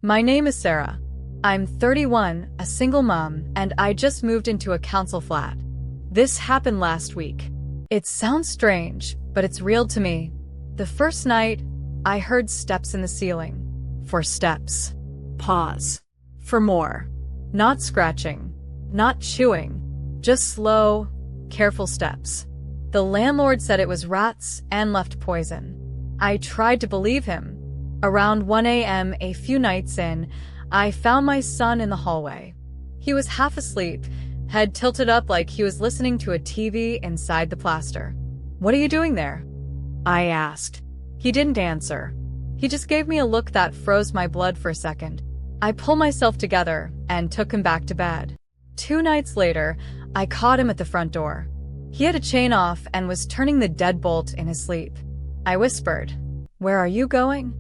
My name is Sarah. I'm 31, a single mom, and I just moved into a council flat. This happened last week. It sounds strange, but it's real to me. The first night, I heard steps in the ceiling. 4 steps. Pause. For more. Not scratching. Not chewing. Just slow, careful steps. The landlord said it was rats and left poison. I tried to believe him. Around 1 a.m. a few nights in, I found my son in the hallway. He was half asleep, head tilted up like he was listening to a TV inside the plaster. "What are you doing there?" I asked. He didn't answer. He just gave me a look that froze my blood for a second. I pulled myself together and took him back to bed. 2 nights later, I caught him at the front door. He had a chain off and was turning the deadbolt in his sleep. I whispered, "Where are you going?"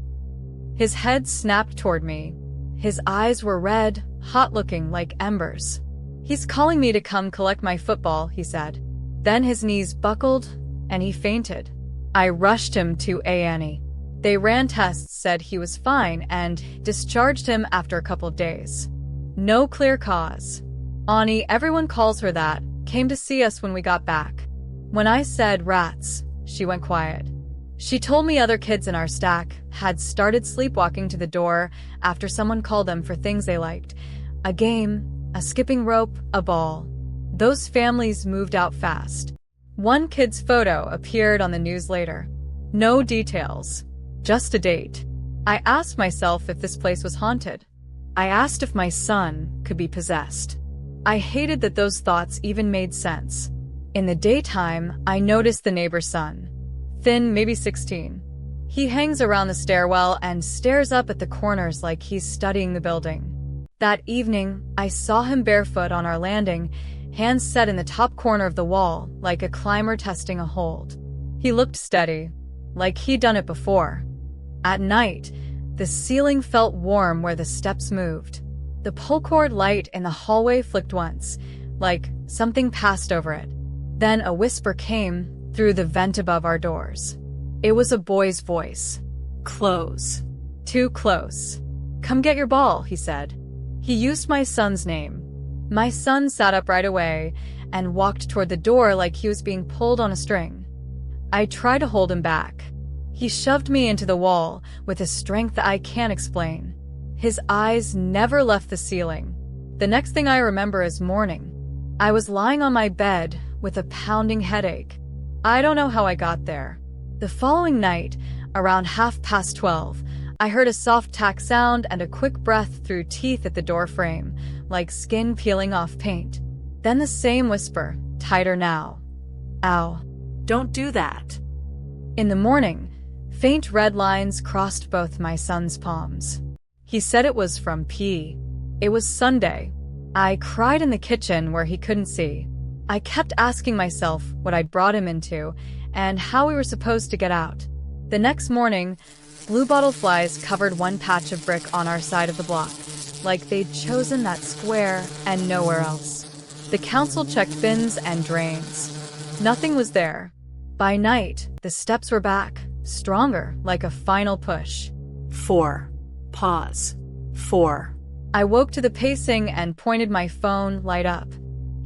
His head snapped toward me. His eyes were red, hot-looking like embers. "He's calling me to come collect my football," he said. Then his knees buckled, and he fainted. I rushed him to A&E. They ran tests, said he was fine, and discharged him after a couple of days. No clear cause. Ani, everyone calls her that, came to see us when we got back. When I said rats, she went quiet. She told me other kids in our stack had started sleepwalking to the door after someone called them for things they liked. A game, a skipping rope, a ball. Those families moved out fast. One kid's photo appeared on the news later. No details, just a date. I asked myself if this place was haunted. I asked if my son could be possessed. I hated that those thoughts even made sense. In the daytime, I noticed the neighbor's son. Thin, maybe 16. He hangs around the stairwell and stares up at the corners like he's studying the building. That evening, I saw him barefoot on our landing, hands set in the top corner of the wall, like a climber testing a hold. He looked steady, like he'd done it before. At night, the ceiling felt warm where the steps moved. The pull cord light in the hallway flicked once, like something passed over it. Then a whisper came through the vent above our doors. It was a boy's voice. "Close. Too close. Come get your ball," he said. He used my son's name. My son sat up right away and walked toward the door like he was being pulled on a string. I tried to hold him back. He shoved me into the wall with a strength I can't explain. His eyes never left the ceiling. The next thing I remember is morning. I was lying on my bed with a pounding headache. I don't know how I got there. The following night, around 12:30, I heard a soft tack sound and a quick breath through teeth at the door frame, like skin peeling off paint. Then the same whisper, tighter now. "Ow. Don't do that." In the morning, faint red lines crossed both my son's palms. He said it was from pee. It was Sunday. I cried in the kitchen where he couldn't see. I kept asking myself what I'd brought him into and how we were supposed to get out. The next morning, blue bottle flies covered one patch of brick on our side of the block, like they'd chosen that square and nowhere else. The council checked bins and drains. Nothing was there. By night, the steps were back, stronger, like a final push. 4. Pause. 4. I woke to the pacing and pointed my phone light up.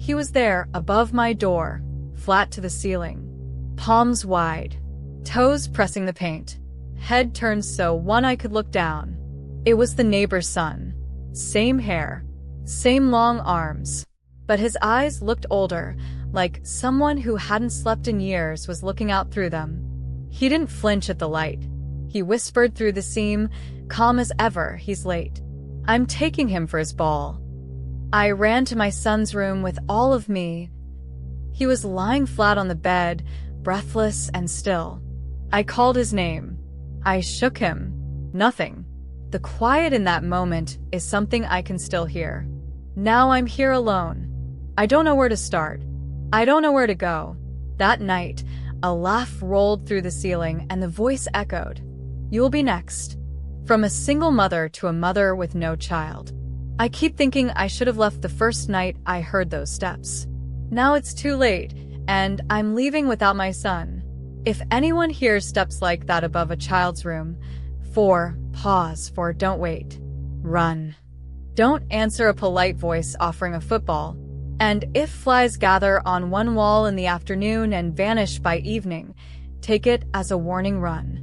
He was there, above my door, flat to the ceiling. Palms wide, toes pressing the paint, head turned so one eye could look down. It was the neighbor's son. Same hair, same long arms. But his eyes looked older, like someone who hadn't slept in years was looking out through them. He didn't flinch at the light. He whispered through the seam, calm as ever, "He's late. I'm taking him for his ball." I ran to my son's room with all of me. He was lying flat on the bed, breathless and still. I called his name. I shook him. Nothing. The quiet in that moment is something I can still hear. Now I'm here alone. I don't know where to start. I don't know where to go. That night, a laugh rolled through the ceiling and the voice echoed. "You'll be next." From a single mother to a mother with no child. I keep thinking I should have left the first night I heard those steps. Now it's too late, and I'm leaving without my son. If anyone hears steps like that above a child's room, 4. Pause. 4. Don't wait. Run. Don't answer a polite voice offering a football. And if flies gather on one wall in the afternoon and vanish by evening, take it as a warning. Run.